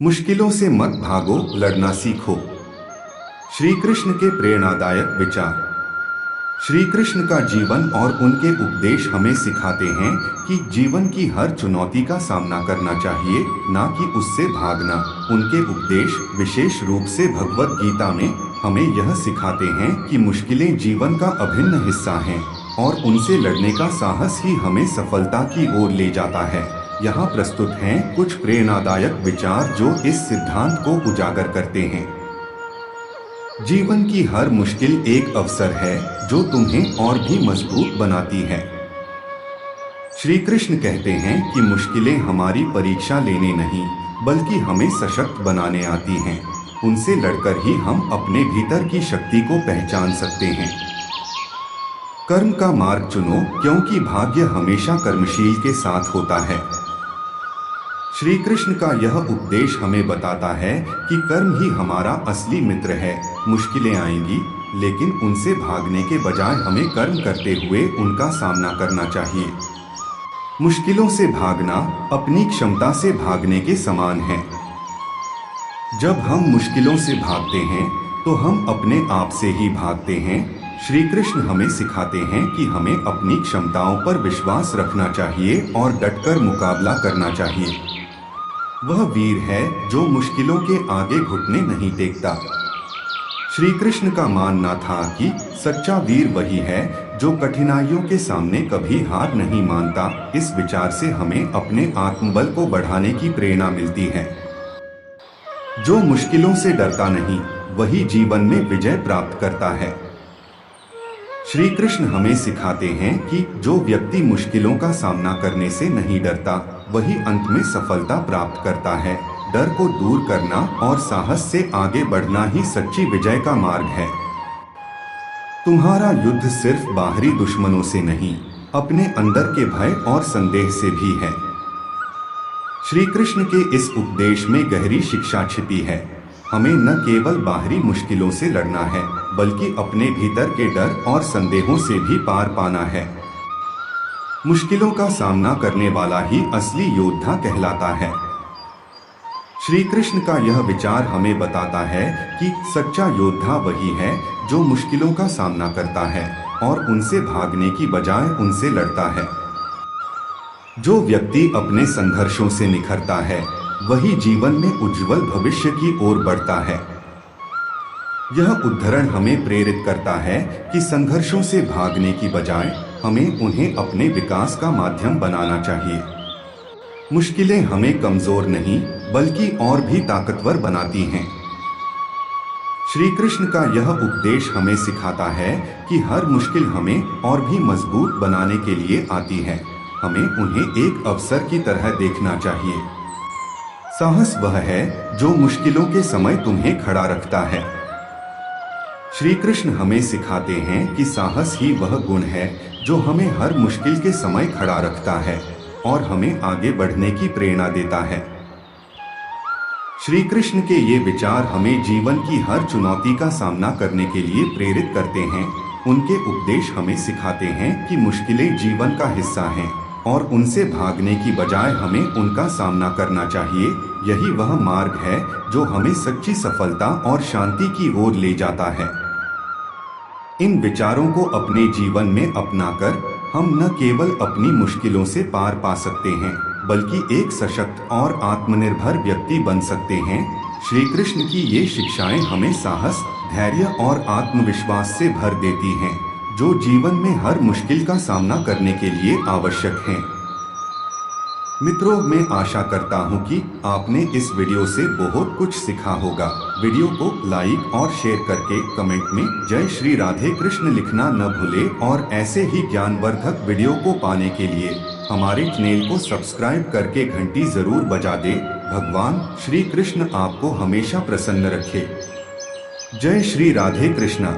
मुश्किलों से मत भागो, लड़ना सीखो। श्री कृष्ण के प्रेरणादायक विचार। श्री कृष्ण का जीवन और उनके उपदेश हमें सिखाते हैं कि जीवन की हर चुनौती का सामना करना चाहिए, ना कि उससे भागना। उनके उपदेश, विशेष रूप से भगवत गीता में, हमें यह सिखाते हैं कि मुश्किलें जीवन का अभिन्न हिस्सा हैं और उनसे लड़ने का साहस ही हमें सफलता की ओर ले जाता है। यहाँ प्रस्तुत हैं कुछ प्रेरणादायक विचार जो इस सिद्धांत को उजागर करते हैं। जीवन की हर मुश्किल एक अवसर है जो तुम्हें और भी मजबूत बनाती है। श्री कृष्ण कहते हैं कि मुश्किलें हमारी परीक्षा लेने नहीं, बल्कि हमें सशक्त बनाने आती हैं। उनसे लड़कर ही हम अपने भीतर की शक्ति को पहचान सकते हैं। कर्म का मार्ग चुनो, क्योंकि भाग्य हमेशा कर्मशील के साथ होता है। श्री कृष्ण का यह उपदेश हमें बताता है कि कर्म ही हमारा असली मित्र है। मुश्किलें आएंगी, लेकिन उनसे भागने के बजाय हमें कर्म करते हुए उनका सामना करना चाहिए। मुश्किलों से भागना अपनी क्षमता से भागने के समान है। जब हम मुश्किलों से भागते हैं तो हम अपने आप से ही भागते हैं। श्री कृष्ण हमें सिखाते हैं कि हमें अपनी क्षमताओं पर विश्वास रखना चाहिए और डटकर मुकाबला करना चाहिए। वह वीर है जो मुश्किलों के आगे घुटने नहीं टेकता। श्री कृष्ण का मानना था कि सच्चा वीर वही है जो कठिनाइयों के सामने कभी हार नहीं मानता। इस विचार से हमें अपने आत्मबल को बढ़ाने की प्रेरणा मिलती है। जो मुश्किलों से डरता नहीं, वही जीवन में विजय प्राप्त करता है। श्री कृष्ण हमें सिखाते हैं कि जो व्यक्ति मुश्किलों का सामना करने से नहीं डरता, वही अंत में सफलता प्राप्त करता है। डर को दूर करना और साहस से आगे बढ़ना ही सच्ची विजय का मार्ग है। तुम्हारा युद्ध सिर्फ बाहरी दुश्मनों से नहीं, अपने अंदर के भय और संदेह से भी है। श्री कृष्ण के इस उपदेश में गहरी शिक्षा छिपी है। हमें न केवल बाहरी मुश्किलों से लड़ना है, बल्कि अपने भीतर के डर और संदेहों से भी पार पाना है। मुश्किलों का सामना करने वाला ही असली योद्धा कहलाता है। श्री कृष्ण का यह विचार हमें बताता है कि सच्चा योद्धा वही है जो मुश्किलों का सामना करता है और उनसे भागने की बजाय उनसे लड़ता है। जो व्यक्ति अपने संघर्षों से निखरता है, वही जीवन में उज्जवल भविष्य की ओर बढ़ता है। यह उद्धरण हमें प्रेरित करता है कि संघर्षों से भागने की बजाय हमें उन्हें अपने विकास का माध्यम बनाना चाहिए। मुश्किलें हमें कमजोर नहीं, बल्कि और भी ताकतवर बनाती हैं। श्री कृष्ण का यह उपदेश हमें सिखाता है कि हर मुश्किल हमें और भी मजबूत बनाने के लिए आती है। हमें उन्हें एक अवसर की तरह देखना चाहिए। साहस वह है जो मुश्किलों के समय तुम्हें खड़ा रखता है। श्री कृष्ण हमें सिखाते हैं कि साहस ही वह गुण है जो हमें हर मुश्किल के समय खड़ा रखता है और हमें आगे बढ़ने की प्रेरणा देता है। श्री कृष्ण के ये विचार हमें जीवन की हर चुनौती का सामना करने के लिए प्रेरित करते हैं। उनके उपदेश हमें सिखाते हैं कि मुश्किलें जीवन का हिस्सा हैं और उनसे भागने की बजाय हमें उनका सामना करना चाहिए। यही वह मार्ग है जो हमें सच्ची सफलता और शांति की ओर ले जाता है। इन विचारों को अपने जीवन में अपनाकर हम न केवल अपनी मुश्किलों से पार पा सकते हैं, बल्कि एक सशक्त और आत्मनिर्भर व्यक्ति बन सकते हैं। श्री कृष्ण की ये शिक्षाएं हमें साहस, धैर्य और आत्मविश्वास से भर देती हैं, जो जीवन में हर मुश्किल का सामना करने के लिए आवश्यक हैं। मित्रों, मैं आशा करता हूं कि आपने इस वीडियो से बहुत कुछ सीखा होगा। वीडियो को लाइक और शेयर करके कमेंट में जय श्री राधे कृष्ण लिखना न भूलें और ऐसे ही ज्ञानवर्धक वीडियो को पाने के लिए हमारे चैनल को सब्सक्राइब करके घंटी जरूर बजा दे। भगवान श्री कृष्ण आपको हमेशा प्रसन्न रखे। जय श्री राधे कृष्ण।